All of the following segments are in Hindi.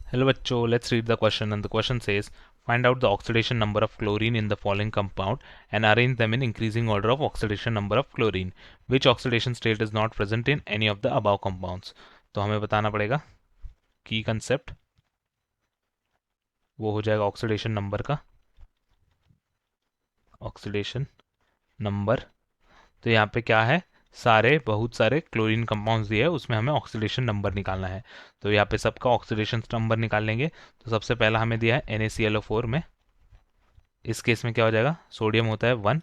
Hello bachcho, let's read the question, and the question says find out the oxidation number of chlorine in the following compound and arrange them in increasing order of oxidation number of chlorine. Which oxidation state is not present in any of the above compounds? तो हमें बताना पड़ेगा की कंसेप्ट वो हो जाएगा ऑक्सीडेशन नंबर का ऑक्सीडेशन नंबर। तो यहाँ पे क्या है, बहुत सारे क्लोरीन कंपाउंड्स दिए है, उसमें हमें ऑक्सीडेशन नंबर निकालना है। तो यहाँ पे सबका ऑक्सीडेशन नंबर निकाल लेंगे। तो सबसे पहला हमें दिया है NaClO4 में। इस केस में क्या हो जाएगा, सोडियम होता है 1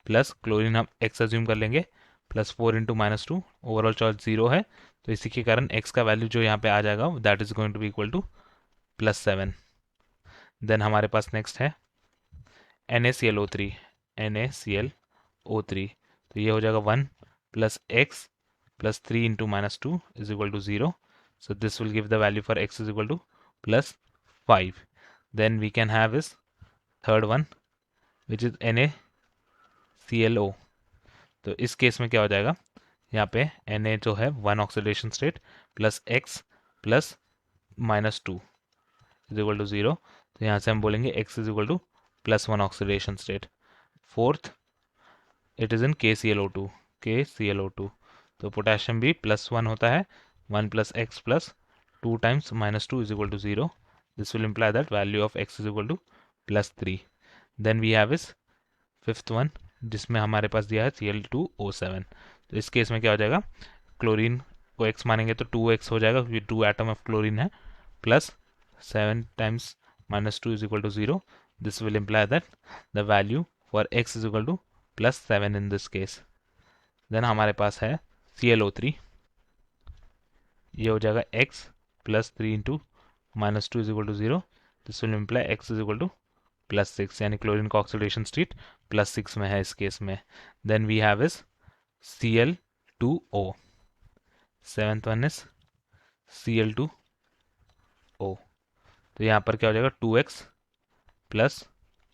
प्लस क्लोरीन हम x अज्यूम कर लेंगे प्लस 4 इंटू -2, ओवरऑल चार्ज 0 है। तो इसी के कारण x का वैल्यू जो यहाँ पे आ जाएगा that is going to be equal to +7। Then हमारे पास नेक्स्ट है NaClO3। NaClO3 तो ये हो जाएगा 1 plus x plus 3 into -2 is equal to 0। So this will give the value for x is equal to +5। Then we can have is third one which is NaClO। तो इस केस में क्या हो जाएगा, यहाँ पे Na जो है 1 oxidation state plus x plus -2 is equal to 0। तो यहाँ से हम बोलेंगे x is equal to +1 oxidation state. Fourth it is in KClO2। तो पोटेशियम भी +1 होता है, 1 plus x plus 2 times -2 is equal to 0। This will imply that value of x is equal to +3। Then we have is fifth one जिसमें हमारे पास दिया है Cl2O7। तो इस केस में क्या हो जाएगा, क्लोरीन को x मानेंगे तो 2x हो जाएगा क्योंकि 2 एटम ऑफ क्लोरीन है, plus 7 times -2 is equal to 0। This will imply that the value for x is equal to +7 in this case. Then हमारे पास है ClO3। ये हो जाएगा x plus 3 into -2 is equal to 0। This will imply x is equal to +6, यानी क्लोरीन का ऑक्सीडेशन स्टेट +6 में है इस केस में। Then we have is Cl2O। Seventh one is Cl2O। तो यहाँ पर क्या हो जाएगा 2x plus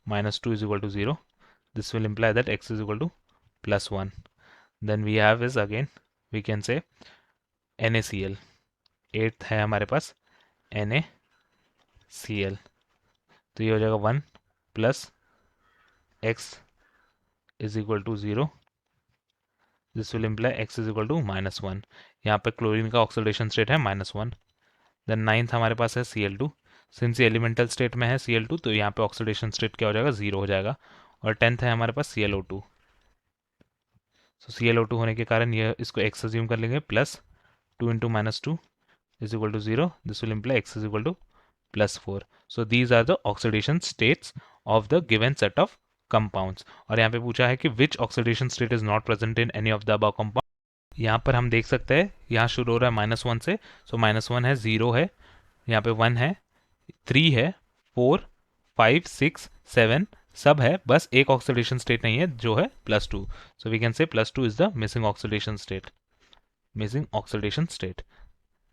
-2 is equal to 0। This will imply that x is equal to +1। Then we have is again we can say NaCl। Eighth है हमारे पास NaCl। तो ये हो जाएगा 1 plus x is equal to 0। This will imply x is equal to -1। यहाँ पे क्लोरीन का ऑक्सीडेशन स्टेट है -1। देन नाइन्थ हमारे पास है Cl2। सिंस ये एलिमेंटल स्टेट में है Cl2 तो यहाँ पे ऑक्सीडेशन स्टेट क्या हो जाएगा, 0 हो जाएगा। और टेंथ है हमारे पास ClO2। सो ClO2 होने के कारण ये इसको x अज्यूम कर लेंगे plus 2 into -2 is equal to 0। This will imply x is equal to +4। So these are the oxidation states of the given set of compounds. और यहाँ पे पूछा है कि which oxidation state is not present in any of the above compound. यहाँ पर हम देख सकते हैं यहाँ शुरू हो रहा है -1 से। सो -1 है, 0 है, यहाँ पे 1 है, 3 है, 4 5 6 7 सब है, बस एक ऑक्सीडेशन स्टेट नहीं है जो है +2। So we can say +2 is the missing oxidation state.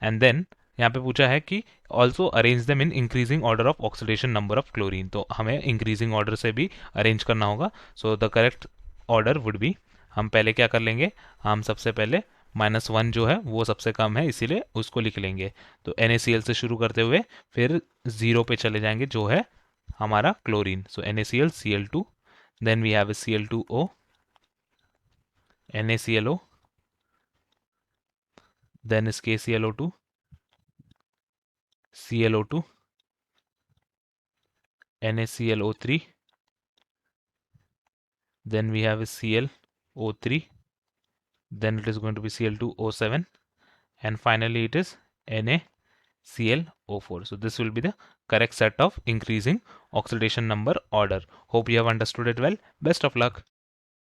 And then यहाँ पे पूछा है कि also arrange them in increasing order of oxidation number of chlorine. तो हमें इंक्रीजिंग ऑर्डर से भी अरेंज करना होगा। So the correct order would be, हम पहले क्या कर लेंगे, हम सबसे पहले -1 जो है वो सबसे कम है इसीलिए उसको लिख लेंगे। तो NaCl से शुरू करते हुए फिर 0 पे चले जाएंगे जो है हमारा chlorine. So NaCl Cl2, then we have Cl2O, NaClO, then is KClO2, ClO2, NaClO3, then we have ClO3, then it is going to be Cl2O7, and finally it is NaClO4. So this will be the correct set of increasing oxidation number order. Hope you have understood it well. Best of luck.